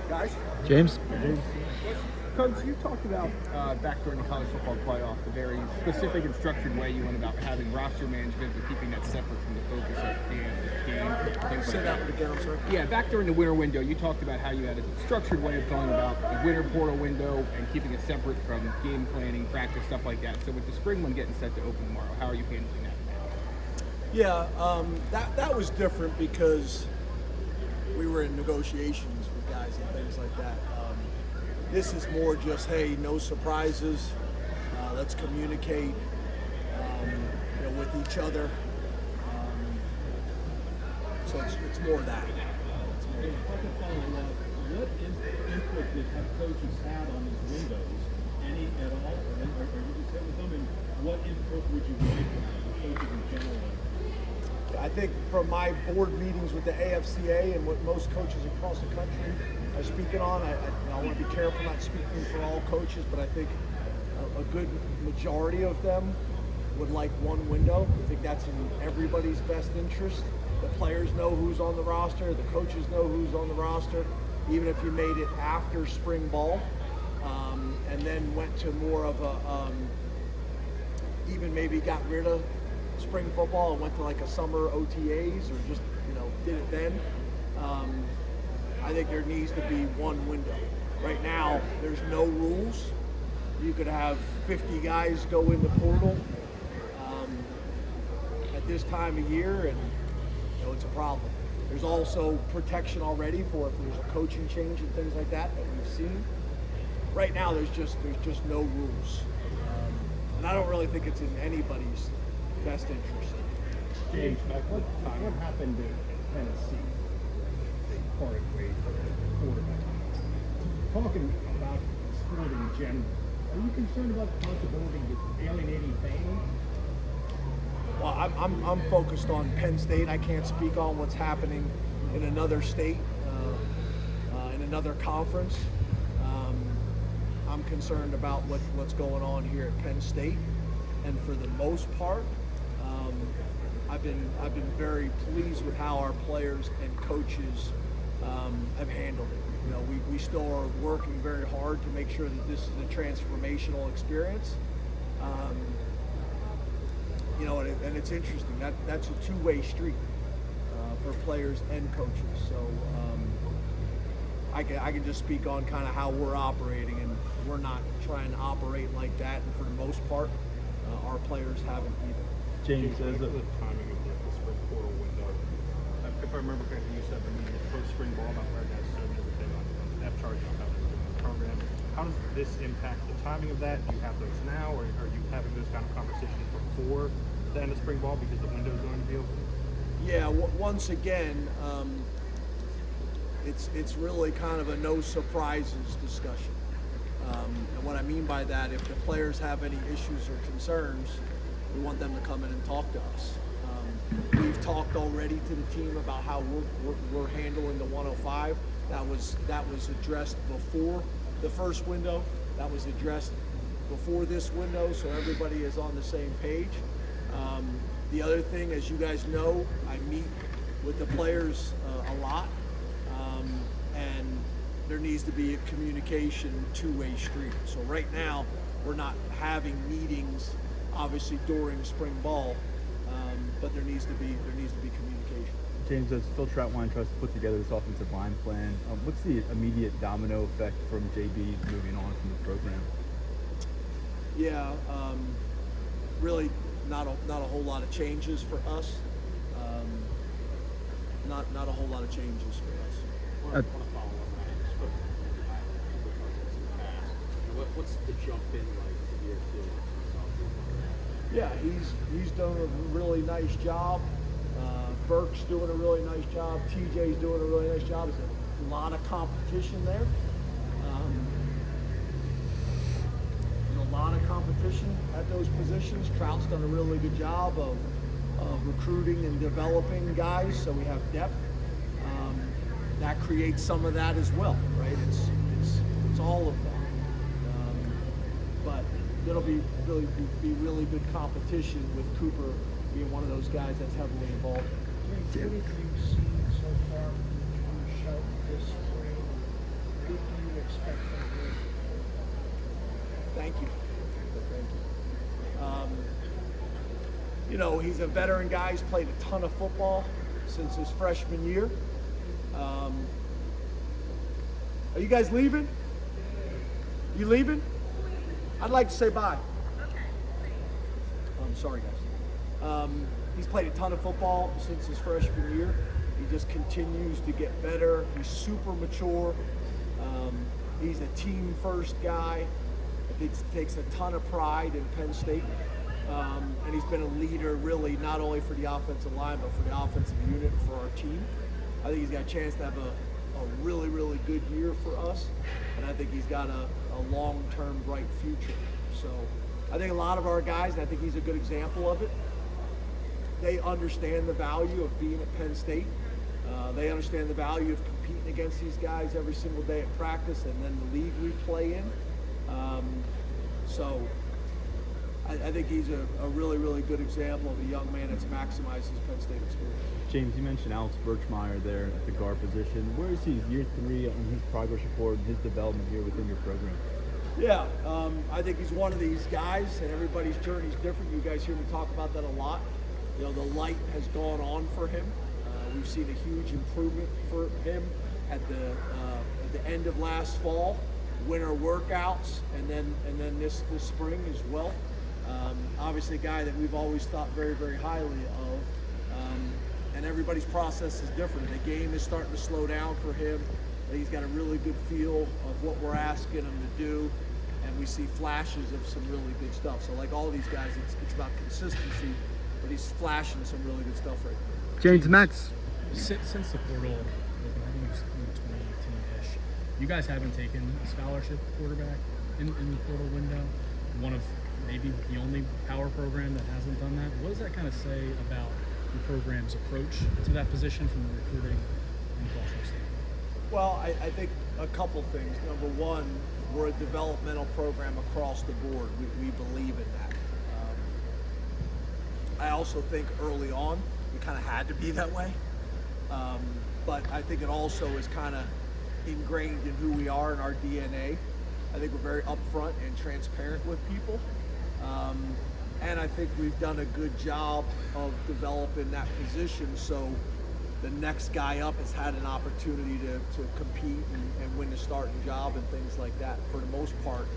Guys? James? Coach, you talked about back during the college football playoff, the very specific and structured way you went about having roster management and keeping that separate from the focus of things Say like that that. again, I'm sorry. Yeah, back during the winter window, you talked about how you had a structured way of going about the winter portal window and keeping it separate from game planning, practice, stuff like that. So with the spring one getting set to open tomorrow, how are you handling that now? Yeah, that was different because we were in negotiations with guys and things like that. This is more just, hey, no surprises. Let's communicate, with each other. So it's more of that. If I could follow up, what input have coaches had on these windows? Any at all? Or you just hit with them? And what input would you like from coaches in general? I think from my board meetings with the AFCA and what most coaches across the country are speaking on, I want to be careful not speaking for all coaches, but I think a good majority of them would like one window. I think that's in everybody's best interest. The players know who's on the roster, the coaches know who's on the roster, even if you made it after spring ball, and then went to more of a, even maybe got rid of spring football and went to like a summer OTAs or just, did it then. I think there needs to be one window. Right now, there's no rules. You could have 50 guys go in the portal at this time of year, and it's a problem. There's also protection already for if there's a coaching change and things like that we've seen. Right now, there's just no rules, and I don't really think it's in anybody's best interest. James, what happened in Tennessee? They parted ways with the quarterback. Talking about sport in general, are you concerned about the possibility of alienating fans? Well, I'm focused on Penn State. I can't speak on what's happening in another state, in another conference. I'm concerned about what's going on here at Penn State, and for the most part, I've been very pleased with how our players and coaches have handled it. We still are working very hard to make sure that this is a transformational experience. And it's interesting. That's a two-way street for players and coaches. So I can just speak on kind of how we're operating, and we're not trying to operate like that. And for the most part, our players haven't either. James, as The timing of the spring portal window. If I remember correctly, you said post spring ball about where that's and everything on depth chart, how they're doing the program. How does this impact the timing of that? Do you have those now, or are you having those kind of conversations before the end of spring ball because the window's going to be open? Yeah, once again, it's really kind of a no surprises discussion. And what I mean by that, if the players have any issues or concerns, we want them to come in and talk to us. We've talked already to the team about how we're handling the 105. That was addressed before the first window. That was addressed before this window, so everybody is on the same page. The other thing, as you guys know, I meet with the players a lot, and there needs to be a communication two-way street. So right now, we're not having meetings, obviously during spring ball, but there needs to be communication. James, as Phil Trautwein tries to put together this offensive line plan, what's the immediate domino effect from JB moving on from the program? Yeah, really not a whole lot of changes for us. Not a whole lot of changes for us. I want to follow up on that. Spoke to coaches in the past. What's the jump been like for year two? Yeah, he's done a really nice job. Burke's doing a really nice job. TJ's doing a really nice job. There's a lot of competition there. There's a lot of competition at those positions. Trout's done a really good job of recruiting and developing guys, so we have depth. That creates some of that as well, right? It's all of that. But it'll be really good competition with Cooper being one of those guys that's heavily involved. What have you seen so far from the show this spring Thank you. Thank you. You know, he's a veteran guy. He's played a ton of football since his freshman year. Are you guys leaving? You leaving? I'd like to say bye. I'm sorry, guys. He's played a ton of football since his freshman year. He just continues to get better. He's super mature. He's a team-first guy. I think he takes a ton of pride in Penn State. And he's been a leader, really, not only for the offensive line, but for the offensive unit for our team. I think he's got a chance to have a really, really good year for us. And I think he's got a long-term bright future. So I think a lot of our guys, and I think he's a good example of it, they understand the value of being at Penn State. They understand the value of competing against these guys every single day at practice and then the league we play in. So I think he's a really, really good example of a young man that's maximized his Penn State experience. James, you mentioned Alex Birchmeyer there at the guard position. Where is he year 3 on his progress report and his development here within your program? Yeah, I think he's one of these guys, and everybody's journey is different. You guys hear me talk about that a lot. You know, the light has gone on for him. We've seen a huge improvement for him at the end of last fall, winter workouts, and then this spring as well. Obviously, a guy that we've always thought very, very highly of. And everybody's process is different. The game is starting to slow down for him. He's got a really good feel of what we're asking him to do, and we see flashes of some really good stuff. So like all these guys, it's about consistency, but he's flashing some really good stuff right now. James Max. Since the portal opened, I think it was in 2018-ish, you guys haven't taken a scholarship quarterback in the portal window. One of maybe the only power program that hasn't done that. What does that kind of say about the program's approach to that position from the recruiting and cultural standpoint? Well, I think a couple things. Number one, we're a developmental program across the board. We believe in that. I also think early on, we kind of had to be that way. But I think it also is kind of ingrained in who we are and our DNA. I think we're very upfront and transparent with people. And I think we've done a good job of developing that position so the next guy up has had an opportunity to compete and win the starting job and things like that. For the most part,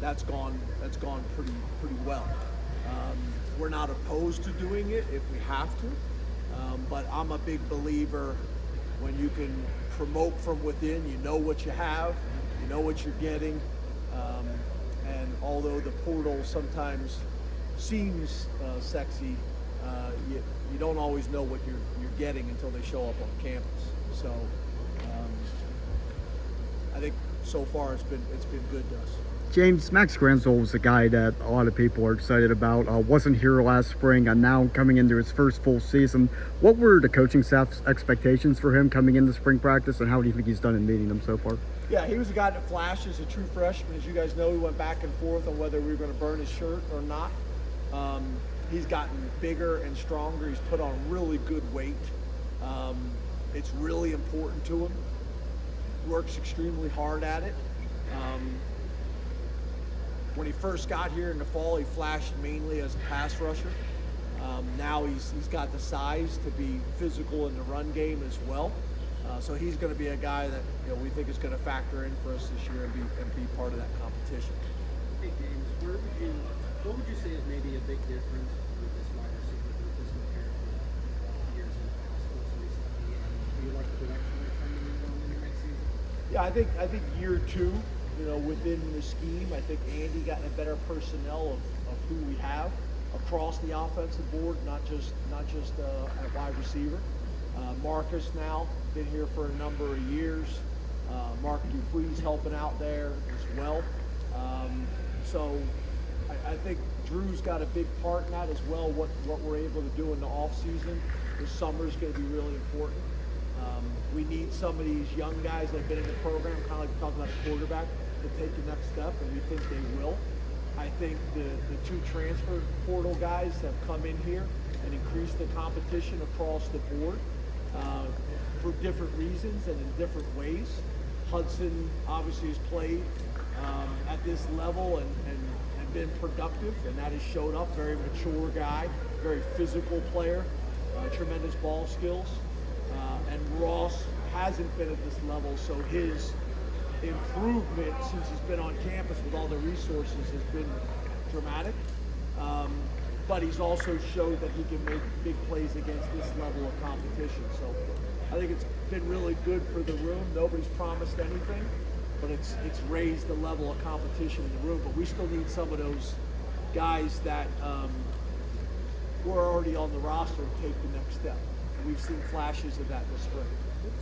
that's gone pretty well. We're not opposed to doing it if we have to, but I'm a big believer when you can promote from within. You know what you have, you know what you're getting, and although the portal sometimes seems sexy, you don't always know what you're getting until they show up on campus. So I think so far it's been good to us. James, Max Granzoll was a guy that a lot of people are excited about. Wasn't here last spring and now coming into his first full season. What were the coaching staff's expectations for him coming into spring practice, and how do you think he's done in meeting them so far? Yeah, he was a guy that flashed as a true freshman. As you guys know, we went back and forth on whether we were going to burn his shirt or not. He's gotten bigger and stronger. He's put on really good weight. It's really important to him. Works extremely hard at it. When he first got here in the fall, he flashed mainly as a pass rusher. Now he's got the size to be physical in the run game as well. So he's going to be a guy that we think is going to factor in for us this year and be part of that competition. Hey James, what would you say is maybe a big difference with this wide receiver group as compared to years in the past, most recently? And do you like the direction they're coming in going into next season? Yeah, I think year two, within the scheme, I think Andy got a better personnel of who we have across the offensive board, not just at wide receiver. Marcus now been here for a number of years. Mark Dupuis helping out there as well. So I think Drew's got a big part in that as well. What we're able to do in the off season this summer is going to be really important. We need some of these young guys that have been in the program, kind of like talking about a quarterback, to take the next step, and we think they will. I think the two transfer portal guys have come in here and increased the competition across the board for different reasons and in different ways. Hudson obviously has played at this level and been productive, and that has showed up. Very mature guy, very physical player, tremendous ball skills. And Ross hasn't been at this level, so his improvement since he's been on campus with all the resources has been dramatic. But he's also showed that he can make big plays against this level of competition. So I think it's been really good for the room. Nobody's promised anything, but it's raised the level of competition in the room. But we still need some of those guys that were already on the roster to take the next step. And we've seen flashes of that this spring.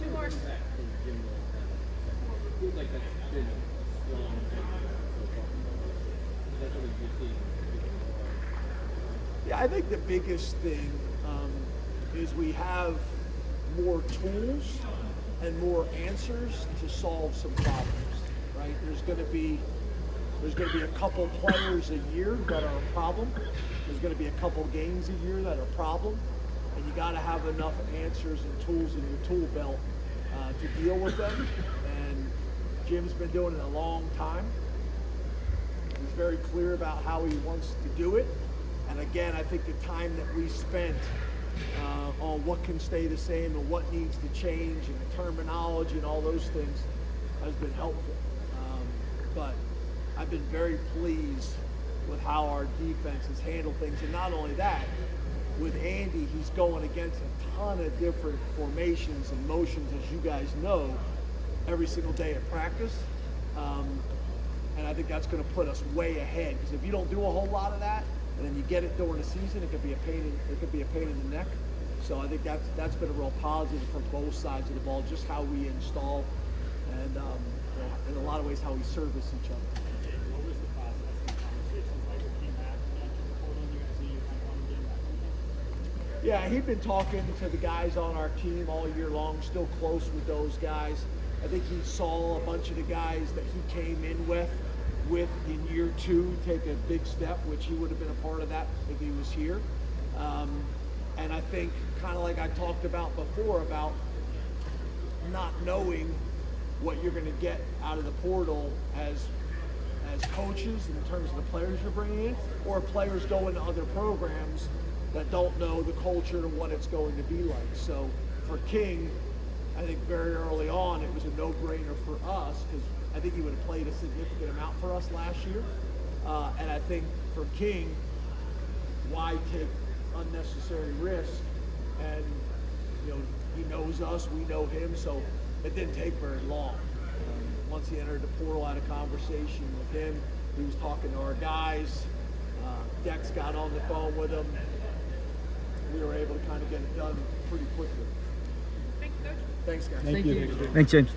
Two more. Feels like that's been a long time so far. That's what you're seeing. Yeah, I think the biggest thing is we have more tools and more answers to solve some problems, right? There's going to be a couple players a year that are a problem. There's going to be a couple games a year that are a problem, and you got to have enough answers and tools in your tool belt to deal with them. And Jim's been doing it a long time. He's very clear about how he wants to do it. And again, I think the time that we spent on what can stay the same and what needs to change and the terminology and all those things has been helpful. But I've been very pleased with how our defense has handled things. And not only that, with Andy, he's going against a ton of different formations and motions, as you guys know, every single day at practice. And I think that's going to put us way ahead, because if you don't do a whole lot of that, and then you get it during the season, it could be a pain in the neck. So I think that's been a real positive for both sides of the ball, just how we install and in a lot of ways how we service each other. What was the process and conversations like with Team Matt after the portal? You guys see you kind of on the game? Yeah, he'd been talking to the guys on our team all year long, still close with those guys. I think he saw a bunch of the guys that he came in with in year two take a big step, which he would have been a part of that if he was here. And I think, kind of like I talked about before, about not knowing what you're going to get out of the portal as coaches in terms of the players you're bringing in, or players going to other programs that don't know the culture and what it's going to be like. So for King, I think very early on it was a no-brainer for us, because I think he would have played a significant amount for us last year. And I think for King, why take unnecessary risk? And he knows us, we know him, so it didn't take very long. Once he entered the portal, I had a conversation with him. He was talking to our guys. Dex got on the phone with him. We were able to kind of get it done pretty quickly. Thanks, guys. Thank you. Thanks, James.